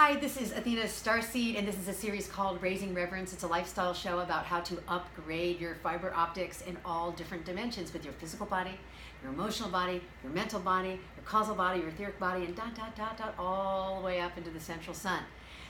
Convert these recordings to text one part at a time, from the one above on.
Hi, this is Athena StarSeed, and this is a series called Raising Reverence. It's a lifestyle show about how to upgrade your fiber optics in all different dimensions with your physical body, your emotional body, your mental body, your causal body, your etheric body, and all the way up into the central sun.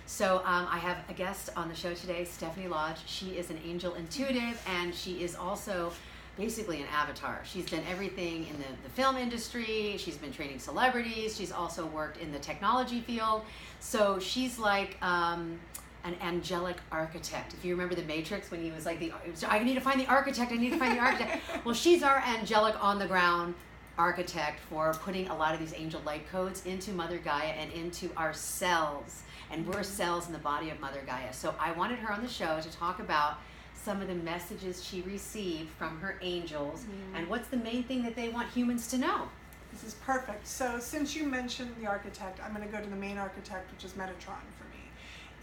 So I have a guest on the show today, Stephanie Lodge. She is an angel intuitive, and she is also basically an avatar. She's done everything in the film industry. She's been training celebrities. She's also worked in the technology field. So she's like an angelic architect. If you remember the Matrix, when he was like, I need to find the architect, I need to find the architect. Well, she's our angelic on the ground architect for putting a lot of these angel light codes into Mother Gaia and into our cells. And we're cells in the body of Mother Gaia. So I wanted her on the show to talk about some of the messages she received from her angels and what's the main thing that they want humans to know. This is perfect. So since you mentioned the architect, I'm going to go to the main architect, which is Metatron for me.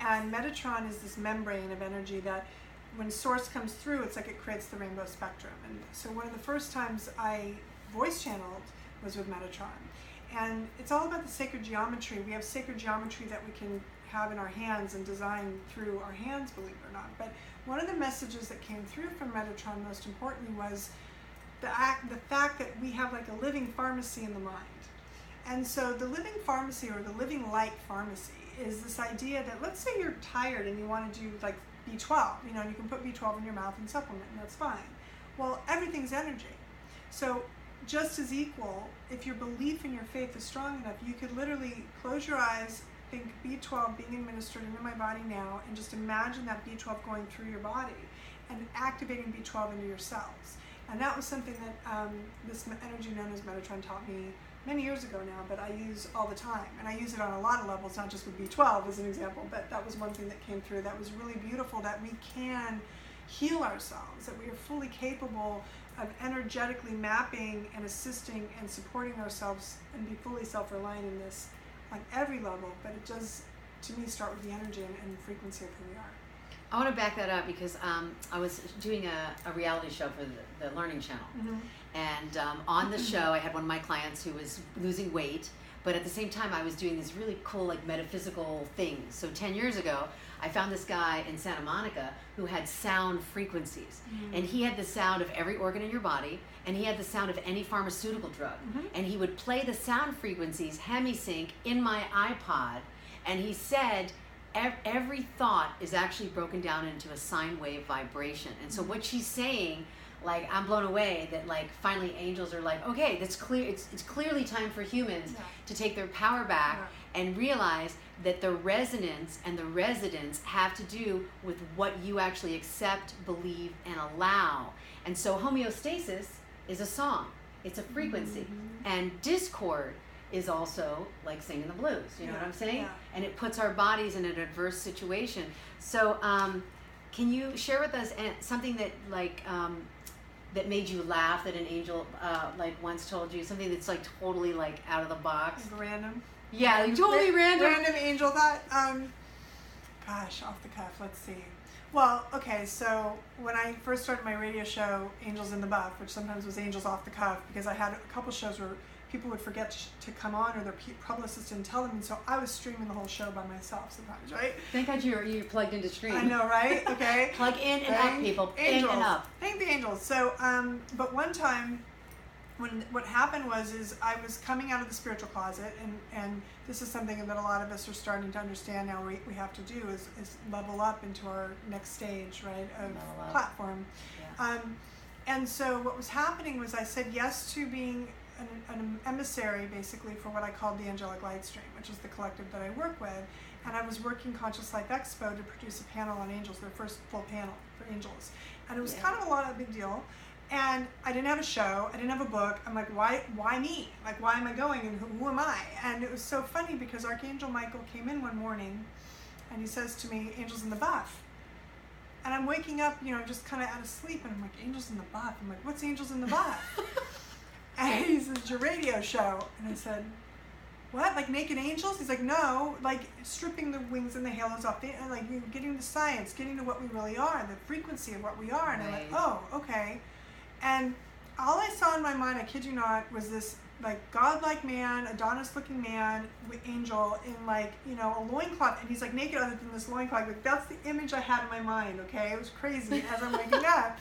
And Metatron is this membrane of energy that when source comes through, it's like it creates the rainbow spectrum. And so one of the first times I voice channeled was with Metatron. And it's all about the sacred geometry. We have sacred geometry that we can have in our hands and design through our hands, believe it or not. But one of the messages that came through from Metatron, most importantly, was the fact that we have like a living pharmacy in the mind. And so the living pharmacy, or the living light pharmacy, is this idea that, let's say you're tired and you want to do like B12, and you can put B12 in your mouth and supplement, and that's fine. Well, everything's energy. So just as equal, if your belief in your faith is strong enough, you could literally close your eyes, think B12 being administered into my body now, and just imagine that B12 going through your body and activating B12 into your cells. And that was something that this energy known as Metatron taught me many years ago now, but I use all the time. And I use it on a lot of levels, not just with B12 as an example, but that was one thing that came through that was really beautiful, that we can heal ourselves, that we are fully capable of energetically mapping and assisting and supporting ourselves and be fully self-reliant in this on every level. But it does, to me, start with the energy and frequency of who we are. I want to back that up because I was doing a reality show for the Learning Channel. And on the show, I had one of my clients who was losing weight, but at the same time, I was doing these really cool, like, metaphysical things. So 10 years ago, I found this guy in Santa Monica who had sound frequencies. And he had the sound of every organ in your body, and he had the sound of any pharmaceutical drug. And he would play the sound frequencies, hemisync, in my iPod, and he said, every thought is actually broken down into a sine wave vibration. And so what she's saying, like, I'm blown away that, like, finally angels are like, okay, that's clear. It's clearly time for humans to take their power back and realize that the resonance and the residence have to do with what you actually accept, believe, and allow. And so homeostasis is a song. It's a frequency. And discord is also like singing the blues, you know what I'm saying? And it puts our bodies in an adverse situation. So can you share with us something that, like, that made you laugh, that an angel like once told you, something that's like totally like out of the box? Like random? Yeah, like totally random. Random angel thought. Gosh, off the cuff, let's see. Well, okay, so when I first started my radio show, Angels in the Buff, which sometimes was Angels off the cuff, because I had a couple shows where people would forget to come on, or their publicist didn't tell them, and so I was streaming the whole show by myself sometimes, right? Thank God you plugged into stream. I know, right? Okay. Plug in and up, people. Angels. In and up. Thank the angels. So, but one time, what happened is I was coming out of the spiritual closet, and this is something that a lot of us are starting to understand now. We have to do is level up into our next stage, right, of platform. Yeah. And so what was happening was I said yes to being an emissary, basically, for what I called the Angelic Light Stream, which is the collective that I work with. And I was working Conscious Life Expo to produce a panel on angels, their first full panel for angels. And it was kind of a big deal. And I didn't have a show, I didn't have a book. I'm like, why me? Like, why am I going, and who am I? And it was so funny because Archangel Michael came in one morning and he says to me, Angels in the Buff. And I'm waking up, just kind of out of sleep, and I'm like, Angels in the Buff? I'm like, what's Angels in the Buff? And he says, your radio show. And I said, what, like naked angels? He's like, no, like stripping the wings and the halos off, like getting to science, getting to what we really are, the frequency of what we are. And I'm like, oh, okay. And all I saw in my mind, I kid you not, was this like godlike man, Adonis-looking man, angel in like, you know, a loincloth, and he's like naked other than this loincloth. Like, that's the image I had in my mind, okay? It was crazy as I'm waking up.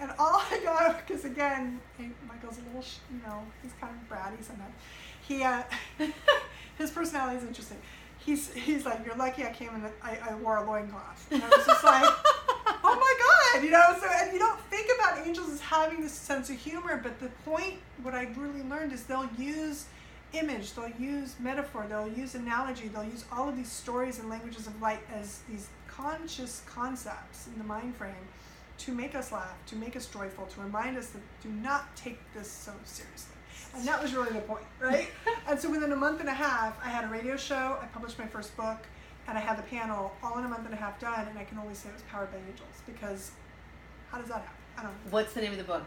And all I got, because again, Michael's a little, you know, he's kind of bratty sometimes. He, his personality is interesting. He's like, you're lucky I came in, I wore a loincloth. And I was just like, oh my God, you know? So, and you don't think about angels as having this sense of humor, but the point, what I really learned is they'll use image, they'll use metaphor, they'll use analogy, they'll use all of these stories and languages of light as these conscious concepts in the mind frame to make us laugh, to make us joyful, to remind us that do not take this so seriously. And that was really the point, right? And so within a month and a half, I had a radio show, I published my first book, and I had the panel all in a month and a half done, and I can only say it was powered by angels, because how does that happen? I don't know. What's the name of the book?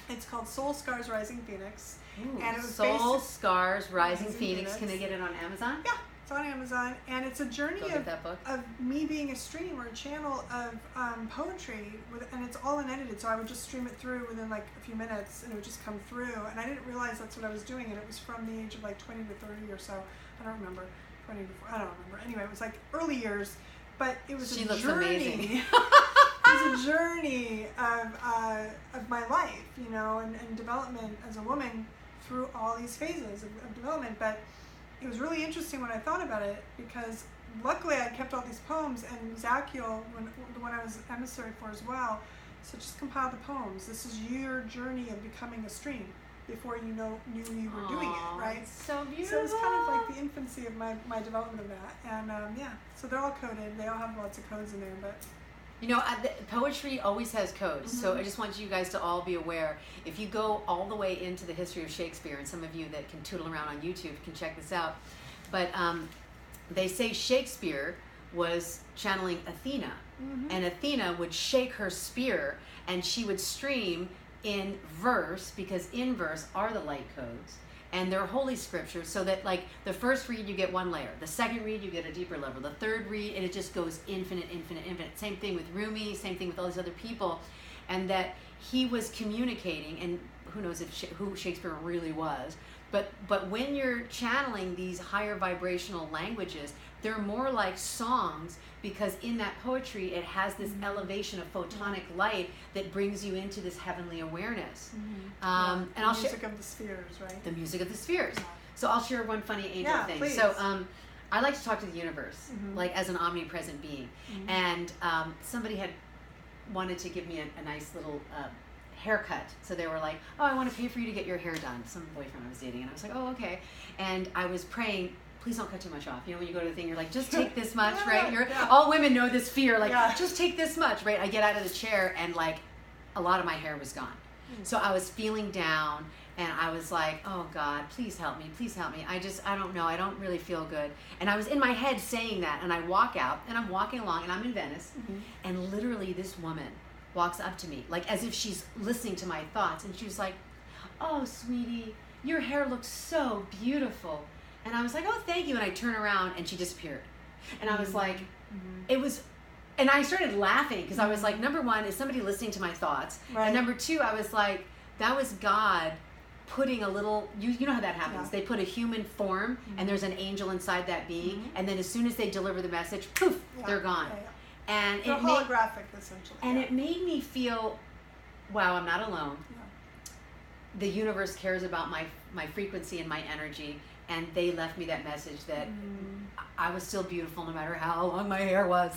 It's called Soul Scars Rising Phoenix. Ooh, and it was Soul Scars Rising Phoenix. Can they get it on Amazon? Yeah, it's on Amazon, and it's a journey of me being a stream or a channel of poetry, and it's all unedited, so I would just stream it through within like a few minutes, and it would just come through, and I didn't realize that's what I was doing, and it was from the age of like 20 to 30 or so. I don't remember. 20 to 40, I don't remember. Anyway, it was like early years, but it was she a looks journey. Amazing. It was a journey of my life, you know, and development as a woman through all these phases of development. But it was really interesting when I thought about it, because luckily I kept all these poems, and Zakiel, the one I was emissary for as well, so just compile the poems. This is your journey of becoming a stream before you knew you were doing it, right? So beautiful. So it was kind of like the infancy of my development of that. And yeah, so they're all coded. They all have lots of codes in there, but you know, poetry always has codes, so I just want you guys to all be aware. If you go all the way into the history of Shakespeare, and some of you that can tootle around on YouTube can check this out, but they say Shakespeare was channeling Athena, and Athena would shake her spear, and she would stream in verse, because in verse are the light codes, and they're holy scriptures, so that like the first read you get one layer, the second read you get a deeper level, the third read, and it just goes infinite, infinite, infinite. Same thing with Rumi, same thing with all these other people, and that he was communicating, and who knows who Shakespeare really was, but when you're channeling these higher vibrational languages, they're more like songs, because in that poetry it has this elevation of photonic light that brings you into this heavenly awareness. And the music of the spheres, right? The music of the spheres. Yeah. So I'll share one funny angel thing. Please. So I like to talk to the universe, like as an omnipresent being. And somebody had wanted to give me a nice little haircut. So they were like, oh, I want to pay for you to get your hair done. Some boyfriend I was dating. And I was like, oh, okay. And I was praying, please don't cut too much off. You know, when you go to the thing, you're like, just take this much, right? All women know this fear, like, just take this much, right? I get out of the chair, and like, a lot of my hair was gone. So I was feeling down, and I was like, oh God, please help me, please help me. I don't know, I don't really feel good. And I was in my head saying that, and I walk out, and I'm walking along, and I'm in Venice, and literally this woman walks up to me, like as if she's listening to my thoughts, and she was like, oh, sweetie, your hair looks so beautiful. And I was like, oh, thank you. And I turn around, and she disappeared. And I was like, it was, and I started laughing, because I was like, number one, is somebody listening to my thoughts? Right. And number two, I was like, that was God putting a little, you know how that happens. They put a human form, and there's an angel inside that being, and then as soon as they deliver the message, poof, they're gone. And they're holographic, essentially. And it made me feel, wow, I'm not alone. The universe cares about my frequency and my energy, and they left me that message that I was still beautiful no matter how long my hair was.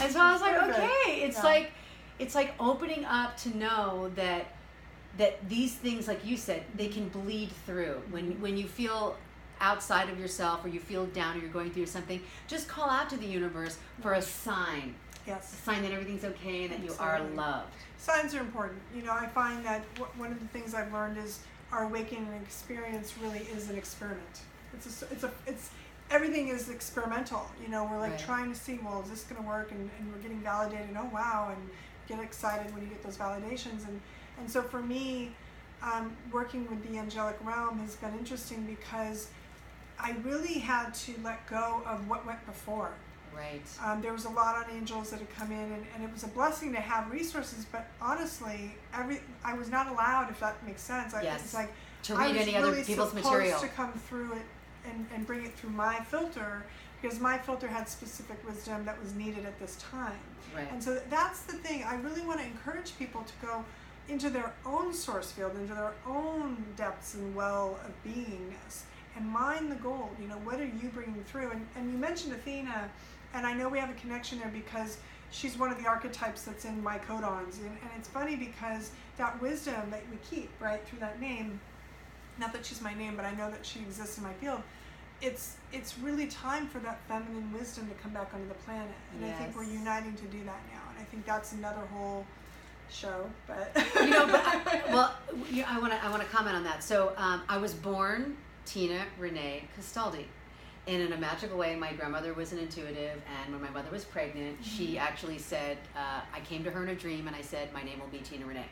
And so I was like, okay, it's like opening up to know that these things, like you said, they can bleed through. When you feel outside of yourself, or you feel down, or you're going through something, just call out to the universe for a sign. Yes. A sign that everything's okay and that you are loved. Signs are important. You know, I find that one of the things I've learned is our awakening experience really is an experiment. It's everything is experimental. You know, we're like trying to see, well, is this going to work? And we're getting validated. Oh, wow. And get excited when you get those validations. And so for me, working with the angelic realm has been interesting, because I really had to let go of what went before. Right. There was a lot on angels that had come in, and it was a blessing to have resources, but honestly, I was not allowed, if that makes sense. It's like to read any other people's material. I was really supposed to come through it and bring it through my filter, because my filter had specific wisdom that was needed at this time. Right. And so that's the thing. I really want to encourage people to go into their own source field, into their own depths and well of beingness, and mine the gold. You know, what are you bringing through? And you mentioned Athena, and I know we have a connection there because she's one of the archetypes that's in my codons. And it's funny because that wisdom that we keep, right, through that name, not that she's my name, but I know that she exists in my field, it's really time for that feminine wisdom to come back onto the planet. And yes. I think we're uniting to do that now. And I think that's another whole show, but I want to comment on that. So I was born Tina Renee Castaldi. And in a magical way, my grandmother was an intuitive, and when my mother was pregnant, she actually said, I came to her in a dream, and I said, my name will be Tina Renee.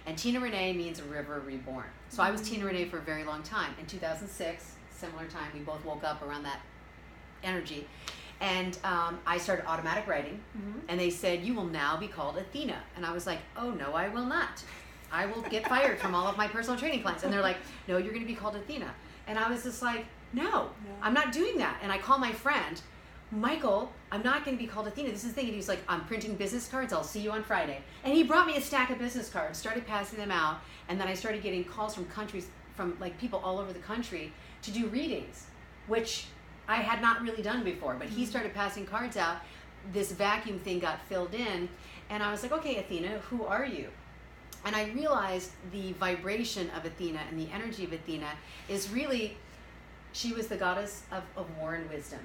And Tina Renee means a river reborn. So I was Tina Renee for a very long time. In 2006, similar time, we both woke up around that energy. And I started automatic writing, and they said, you will now be called Athena. And I was like, oh, no, I will not. I will get fired from all of my personal training clients. And they're like, no, you're going to be called Athena. And I was just like, no, I'm not doing that. And I call my friend, Michael, I'm not going to be called Athena. This is the thing. And he's like, I'm printing business cards. I'll see you on Friday. And he brought me a stack of business cards, started passing them out. And then I started getting calls from countries, from like people all over the country to do readings, which I had not really done before. But he started passing cards out. This vacuum thing got filled in. And I was like, okay, Athena, who are you? And I realized the vibration of Athena and the energy of Athena is really, she was the goddess of war and wisdom.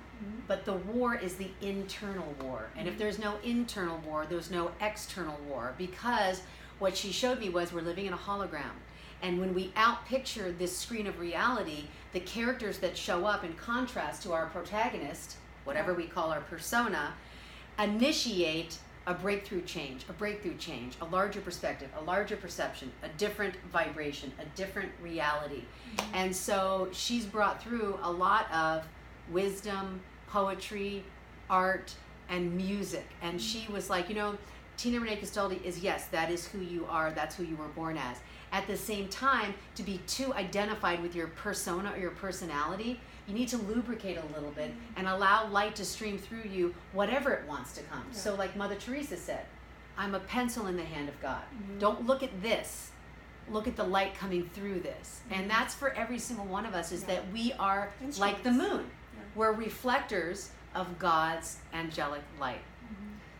But the war is the internal war. And if there's no internal war, there's no external war. Because what she showed me was we're living in a hologram. And when we outpicture this screen of reality, the characters that show up in contrast to our protagonist, whatever we call our persona, initiate a breakthrough change, a larger perspective, a larger perception, a different vibration, a different reality. And so she's brought through a lot of wisdom, poetry, art, and music. And she was like, you know, Tina Renee Castaldi is, yes, that is who you are, that's who you were born as. At the same time, to be too identified with your persona or your personality, you need to lubricate a little bit and allow light to stream through you, whatever it wants to come. Yeah. So like Mother Teresa said, I'm a pencil in the hand of God. Don't look at this. Look at the light coming through this. And that's for every single one of us, is that we are like the moon. We're reflectors of God's angelic light.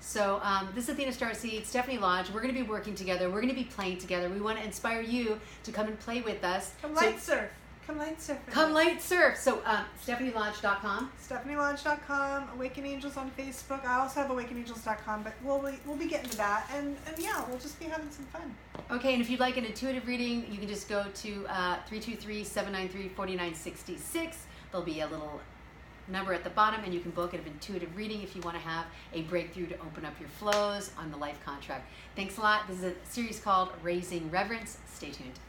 So this is Athena StarSeed, Stephanie Lodge. We're going to be working together. We're going to be playing together. We want to inspire you to come and play with us. Come light surf. Come light surf. Come light surf. So StephanieLodge.com. StephanieLodge.com. Awaken Angels on Facebook. I also have AwakenAngels.com, but we'll be getting to that. And yeah, we'll just be having some fun. Okay, and if you'd like an intuitive reading, you can just go to 323-793-4966. There'll be a little number at the bottom, and you can book an intuitive reading if you want to have a breakthrough to open up your flows on the life contract. Thanks a lot. This is a series called Raising Reverence. Stay tuned.